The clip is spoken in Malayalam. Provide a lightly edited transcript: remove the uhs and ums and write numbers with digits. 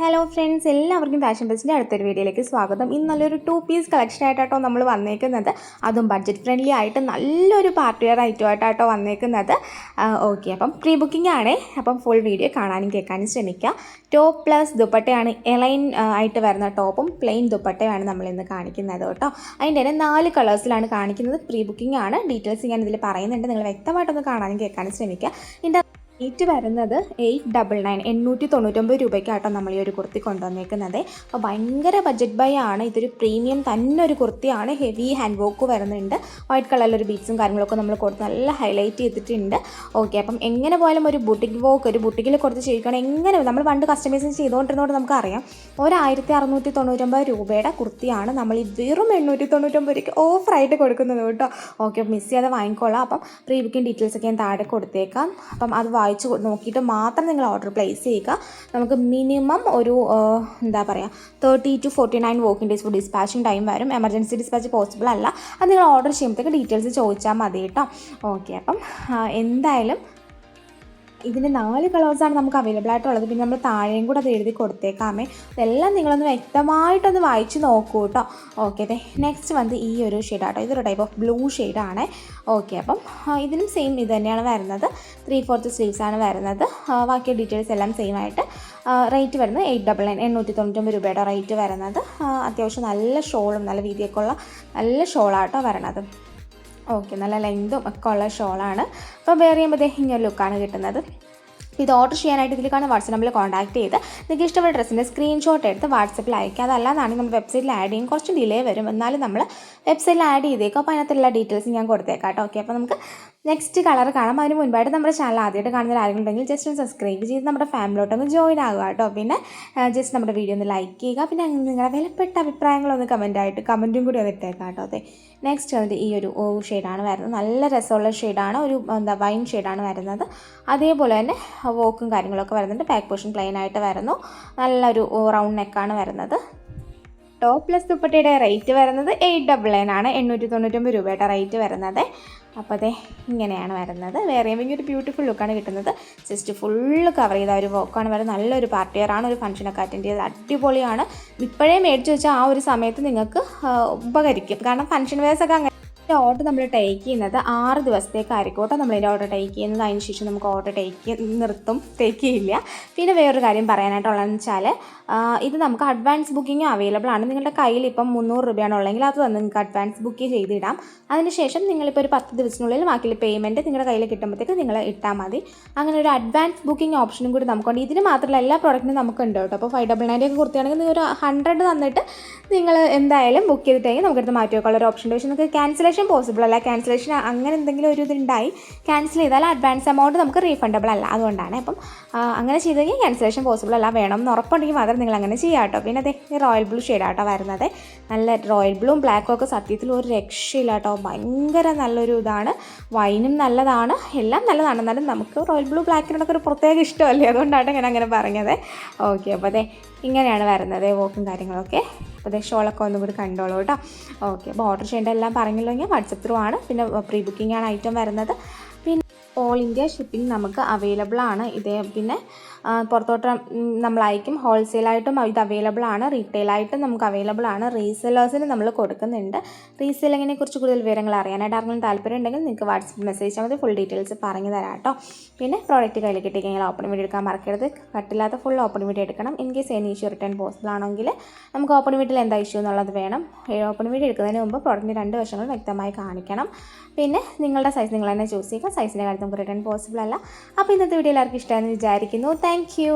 ഹലോ ഫ്രണ്ട്സ്, എല്ലാവർക്കും ഫാഷൻ ബെസ്റ്റിൻ്റെ അടുത്തൊരു വീഡിയോയിലേക്ക് സ്വാഗതം. ഇന്ന് നല്ലൊരു 2 പീസ് കളക്ഷൻ ആയിട്ടോ നമ്മൾ വന്നേക്കുന്നത്. അതും ബഡ്ജറ്റ് ഫ്രണ്ട്ലി ആയിട്ട് നല്ലൊരു പാർട്ടി വെയർ ഐറ്റം ആയിട്ടോ വന്നേക്കുന്നത്. ഓക്കെ, അപ്പം പ്രീ ബുക്കിംഗ് ആണേ. അപ്പം ഫുൾ വീഡിയോ കാണാനും കേൾക്കാനും ശ്രമിക്കുക. ടോപ്പ് പ്ലസ് ദുപ്പട്ടയാണ്, എലൈൻ ആയിട്ട് വരുന്ന ടോപ്പും പ്ലെയിൻ ദുപ്പട്ടയാണ് നമ്മളിന്ന് കാണിക്കുന്നത് കേട്ടോ. അതിൻ്റെ തന്നെ 4 കളേഴ്സിലാണ് കാണിക്കുന്നത്. പ്രീ ബുക്കിംഗ് ആണ്. ഡീറ്റെയിൽസ് ഞാൻ ഇതിൽ പറയുന്നുണ്ട്, നിങ്ങൾ വ്യക്തമായിട്ടൊന്ന് കാണാനും കേൾക്കാനും ശ്രമിക്കുക. ഇതിൻ്റെ റേറ്റ് വരുന്നത് 899 899 രൂപയ്ക്കാട്ടോ നമ്മൾ ഈ ഒരു കുർത്തി കൊണ്ടുവന്നേക്കുന്നത്. അപ്പോൾ ഭയങ്കര ബഡ്ജറ്റ് ബൈ ആണ്. ഇതൊരു പ്രീമിയം തന്നെ ഒരു കുർത്തിയാണ്. ഹെവി ഹാൻഡ് വർക്ക് വരുന്നുണ്ട്. വൈറ്റ് കളറിലൊരു ബീഡ്സും കാര്യങ്ങളൊക്കെ നമ്മൾ കൊടുത്ത് നല്ല ഹൈലൈറ്റ് ചെയ്തിട്ടുണ്ട്. ഓക്കെ, അപ്പം എങ്ങനെ പോയാലും ഒരു ബുട്ടിക് വർക്ക്, ഒരു ബുട്ടിക്കിൽ കൊടുത്ത് ചെയ്യിക്കണം. എങ്ങനെ നമ്മൾ പണ്ട് കസ്റ്റമൈസ് ചെയ്തുകൊണ്ടിരുന്നതുകൊണ്ട് നമുക്കറിയാം. 1699 രൂപയുടെ കുർത്തിയാണ് നമ്മൾ ഈ വെറും 899 രൂപയ്ക്ക് ഓഫറായിട്ട് കൊടുക്കുന്നത് കേട്ടോ. ഓക്കെ, മിസ് ചെയ്യാതെ വാങ്ങിക്കോളാം. അപ്പം പ്രീ ബുക്കിംഗ് ഡീറ്റെയിൽസ് ഒക്കെ ഞാൻ താഴെ കൊടുത്തേക്കാം. അപ്പം അത് വായിച്ച് നോക്കിയിട്ട് മാത്രം നിങ്ങൾ ഓർഡർ പ്ലേസ് ചെയ്യുക. നമുക്ക് മിനിമം ഒരു 30 to 49 working days for dispatching time വരും. എമർജൻസി ഡിസ്പാച്ച് പോസിബിൾ അല്ല. അത് നിങ്ങൾ ഓർഡർ ചെയ്യുമ്പോഴത്തേക്ക് ഡീറ്റെയിൽസ് ചോദിച്ചാൽ മതി കേട്ടോ. ഓക്കെ, അപ്പം എന്തായാലും ഇതിന് 4 കളേഴ്സാണ് നമുക്ക് അവൈലബിൾ ആയിട്ടുള്ളത്. പിന്നെ നമ്മൾ താഴെയും കൂടെ അത് എഴുതി കൊടുത്തേക്കാമേ. അതെല്ലാം നിങ്ങളൊന്ന് വ്യക്തമായിട്ടൊന്ന് വായിച്ച് നോക്കൂ കേട്ടോ. ഓക്കെ, അതെ. നെക്സ്റ്റ് വന്ന് ഈ ഒരു ഷെയ്ഡാട്ടോ. ഇതൊരു ടൈപ്പ് ഓഫ് ബ്ലൂ ഷെയ്ഡാണ്. ഓക്കെ, അപ്പം ഇതിനും സെയിം ഇത് തന്നെയാണ് വരുന്നത്. 3/4 സ്ലീവ്സാണ് വരുന്നത്. ബാക്കി ഡീറ്റെയിൽസ് എല്ലാം സെയിം ആയിട്ട്. റേറ്റ് വരുന്നത് 899 രൂപയുടെ റേറ്റ് വരുന്നത്. അത്യാവശ്യം നല്ല ഷോളും നല്ല വീതിയൊക്കെ ഉള്ള നല്ല ഷോളാട്ടോ വരണത്. ഓക്കെ, നല്ല ലെങ്തും ഒക്കെ ഉള്ള ഷോളാണ്. അപ്പോൾ വെയർ ചെയ്യുമ്പോഴത്തേക്ക് ഇങ്ങനൊരു ലുക്കാണ് കിട്ടുന്നത്. ഇത് ഓർഡർ ചെയ്യാനായിട്ട് ഇതിൽ കാണുന്ന വാട്സാപ്പ് നമ്പറിൽ കോൺടാക്ട് ചെയ്ത് നിങ്ങൾക്ക് ഇഷ്ടപ്പെട്ട ഡ്രസ്സിൻ്റെ സ്ക്രീൻഷോട്ട് എടുത്ത് വാട്സപ്പിൽ അയക്കുക. അതല്ലാതാണ് നമ്മൾ വെബ്സൈറ്റിൽ ആഡ് ചെയ്യും. കുറച്ച് ഡിലേ വരും, എന്നാലും നമ്മൾ വെബ്സൈറ്റിൽ ആഡ് ചെയ്തേക്കും. അപ്പോൾ അതിനകത്തുള്ള ഡീറ്റെയിൽസ് ഞാൻ കൊടുത്തേക്കാം കേട്ടോ. ഓക്കെ, അപ്പോൾ നമുക്ക് നെക്സ്റ്റ് കളർ കാണാം. അതിന് മുൻപായിട്ട് നമ്മുടെ ചാനൽ ആദ്യമായിട്ട് കാണുന്ന ആരെങ്കിലും ഉണ്ടെങ്കിൽ ജസ്റ്റ് ഒന്ന് സബ്സ്ക്രൈബ് ചെയ്ത് നമ്മുടെ ഫാമിലിയോട്ടൊന്ന് ജോയിൻ ആകുക കേട്ടോ. പിന്നെ ജസ്റ്റ് നമ്മുടെ വീഡിയോ ഒന്ന് ലൈക്ക് ചെയ്യുക. പിന്നെ നിങ്ങളുടെ വിലപ്പെട്ട അഭിപ്രായങ്ങളൊന്ന് കമൻറ്റും കൂടി ഒന്ന് ഇട്ടേക്കാം കേട്ടോ. അതെ, നെക്സ്റ്റ് വന്നിട്ട് ഈ ഒരു ഷെയ്ഡാണ് വരുന്നത്. നല്ല രസമുള്ള ഷെയ്ഡാണ്. ഒരു വൈൻ ഷെയ്ഡാണ് വരുന്നത്. അതേപോലെ തന്നെ വോക്കും കാര്യങ്ങളൊക്കെ വരുന്നുണ്ട്. ബാക്ക് പോർഷൻ പ്ലെയിൻ ആയിട്ട് വരുന്നു. നല്ലൊരു റൗണ്ട് നെക്കാണ് വരുന്നത്. ടോപ്പ് പ്ലസ് ദുപ്പട്ടയുടെ റേറ്റ് വരുന്നത് 899 ആണ്. 899 രൂപയുടെ റേറ്റ് വരുന്നത്. അപ്പോൾ അതെ, ഇങ്ങനെയാണ് വരുന്നത്. വേറെ ചെയ്യുമ്പോൾ ഒരു ബ്യൂട്ടിഫുൾ ലുക്കാണ് കിട്ടുന്നത്. ജസ്റ്റ് ഫുള്ള് കവർ ചെയ്ത ഒരു വർക്കാണ് വരുന്നത്. നല്ലൊരു പാർട്ടി വെയറാണ്. ഒരു ഫംഗ്ഷനൊക്കെ അറ്റൻഡ് ചെയ്ത് അടിപൊളിയാണ്. ഇപ്പോഴേ മേടിച്ച് വെച്ചാൽ ആ ഒരു സമയത്ത് നിങ്ങൾക്ക് ഉപകരിക്കും. കാരണം ഫംഗ്ഷൻ വെയർസൊക്കെ അങ്ങനെ ഓർഡർ നമ്മൾ ടേക്ക് ചെയ്യുന്നത് 6 ദിവസത്തേക്കായിരിക്കും കേട്ടോ. നമ്മളിതിൻ്റെ ഓർഡർ ടേക്ക് ചെയ്യുന്നത്. അതിന് ശേഷം നമുക്ക് ഓർഡർ ടേക്ക് ചെയ്യില്ല. പിന്നെ വേറൊരു കാര്യം പറയാനായിട്ടുള്ളതെന്ന് വെച്ചാൽ ഇത് നമുക്ക് അഡ്വാൻസ് ബുക്കിംഗ് അവൈലബിൾ ആണ്. നിങ്ങളുടെ കയ്യിൽ ഇപ്പം 300 രൂപയാണ് ഉള്ളെങ്കിൽ അത് വന്ന് നിങ്ങൾക്ക് അഡ്വാൻസ് ബുക്ക് ചെയ്തിടാം. അതിനുശേഷം നിങ്ങളിപ്പോൾ ഒരു 10 ദിവസത്തിനുള്ളിൽ ബാക്കിയുള്ള പേയ്മെൻറ്റ് നിങ്ങളുടെ കയ്യിൽ കിട്ടുമ്പോഴത്തേക്ക് നിങ്ങൾ ഇട്ടാൽ മതി. അങ്ങനെ ഒരു അഡ്വാൻസ് ബുക്കിംഗ് ഓപ്ഷനും കൂടി നമുക്കുണ്ട്. ഇതിന് മാത്രമല്ല എല്ലാ പ്രോഡക്റ്റിനും നമുക്കുണ്ട് കേട്ടോ. അപ്പോൾ 599 ഒക്കെ കുർത്തിയാണെങ്കിൽ നിങ്ങൾ ഒരു 100 തന്നിട്ട് നിങ്ങൾ എന്തായാലും ബുക്ക് ചെയ്തിട്ടെങ്കിൽ നമുക്കെടുത്ത് മാറ്റി വെക്കാനുള്ള ഒരു ഓപ്ഷൻ ഉണ്ട്. പക്ഷേ നിങ്ങൾക്ക് ക്യാൻസലേഷൻ പോസിബിൾ അല്ല. ക്യാൻസലേഷൻ അങ്ങനെ എന്തെങ്കിലും ഒരു ഇതുണ്ടായി ക്യാൻസൽ ചെയ്താൽ അഡ്വാൻസ് എമൗണ്ട് നമുക്ക് റീഫണ്ടബിൾ അല്ല. അതുകൊണ്ടാണ്. അപ്പം അങ്ങനെ ചെയ്ത് കഴിഞ്ഞാൽ ക്യാൻസലേഷൻ പോസിബിൾ അല്ല. വേണം എന്ന് ഉറപ്പുണ്ടെങ്കിൽ മാത്രം നിങ്ങൾ അങ്ങനെ ചെയ്യാം കേട്ടോ. പിന്നെ അതെ, റോയൽ ബ്ലൂ ഷെയ്ഡാട്ടോ വരുന്നത്. നല്ല റോയൽ ബ്ലൂവും ബ്ലാക്കും ഒക്കെ സത്യത്തിൽ ഒരു രക്ഷയില്ല കേട്ടോ. ഭയങ്കര നല്ലൊരു ഇതാണ്. വൈനും നല്ലതാണ്, എല്ലാം നല്ലതാണ്. എന്നാലും നമുക്ക് റോയൽ ബ്ലൂ ബ്ലാക്കിനോടൊക്കെ ഒരു പ്രത്യേക ഇഷ്ടമല്ലേ, അതുകൊണ്ടാണ് ഞാൻ അങ്ങനെ പറഞ്ഞത്. ഓക്കെ, അപ്പോൾ അതെ ഇങ്ങനെയാണ് വരുന്നത് വോക്കും കാര്യങ്ങളൊക്കെ. അപ്പോൾ അതെ ഷോളൊക്കെ ഒന്നും കൂടി കണ്ടോളൂ കേട്ടോ. ഓക്കെ, അപ്പോൾ ഓർഡർ ചെയ്യേണ്ട എല്ലാം പറഞ്ഞില്ലെങ്കിൽ വാട്സപ്പ് ത്രൂ ആണ്. പിന്നെ പ്രീ ബുക്കിംഗ് ആണ് ഐറ്റം വരുന്നത്. പിന്നെ ഓൾ ഇന്ത്യ ഷിപ്പിംഗ് നമുക്ക് അവൈലബിൾ ആണ്. ഇതേ പിന്നെ പുറത്തോട്ട് നമ്മൾ അയക്കും. ഹോൾസെയിലായിട്ടും ഇത് അവൈലബിൾ ആണ്. റീറ്റെയിലായിട്ടും നമുക്ക് അവൈലബിൾ ആണ്. റീസെല്ലേഴ്സിന് നമ്മൾ കൊടുക്കുന്നുണ്ട്. റീസെല്ലിങ്ങിനെ കുറിച്ച് കൂടുതൽ വിവരങ്ങൾ അറിയാനായിട്ട് ആർക്കെങ്കിലും താല്പര്യം ഉണ്ടെങ്കിൽ നിങ്ങൾക്ക് വാട്സപ്പ് മെസ്സേജ് മതി. ഫുൾ ഡീറ്റെയിൽസ് പറഞ്ഞു തരാം കേട്ടോ. പിന്നെ പ്രോഡക്റ്റ് കയ്യിൽ കിട്ടിക്കഴിഞ്ഞാൽ ഓപ്പൺ വീഡിയോ എടുക്കാൻ മറക്കരുത്. കട്ടില്ലാത്ത ഫുൾ ഓപ്പൺ വീഡിയോ എടുക്കണം. In case any issue return possible ആണെങ്കിൽ നമുക്ക് ഓപ്പൺ വീഡിയോയിൽ എന്താ ഇഷ്യൂ എന്നുള്ളത് വേണം. ഓപ്പൺ വീഡിയോ എടുക്കുന്നതിന് മുമ്പ് പ്രോഡക്റ്റിൻ്റെ 2 വശങ്ങളും വ്യക്തമായി കാണിക്കണം. പിന്നെ നിങ്ങളുടെ സൈസ് നിങ്ങൾ തന്നെ ചൂസ് ചെയ്യുക. സൈസിൻ്റെ കാര്യത്തിൽ നമുക്ക് റിട്ടേൺ പോസിബിൾ അല്ല. അപ്പോൾ ഇന്നത്തെ വീഡിയോ എല്ലാവർക്കും ഇഷ്ടമായെന്ന് വിചാരിക്കുന്നു. Thank you.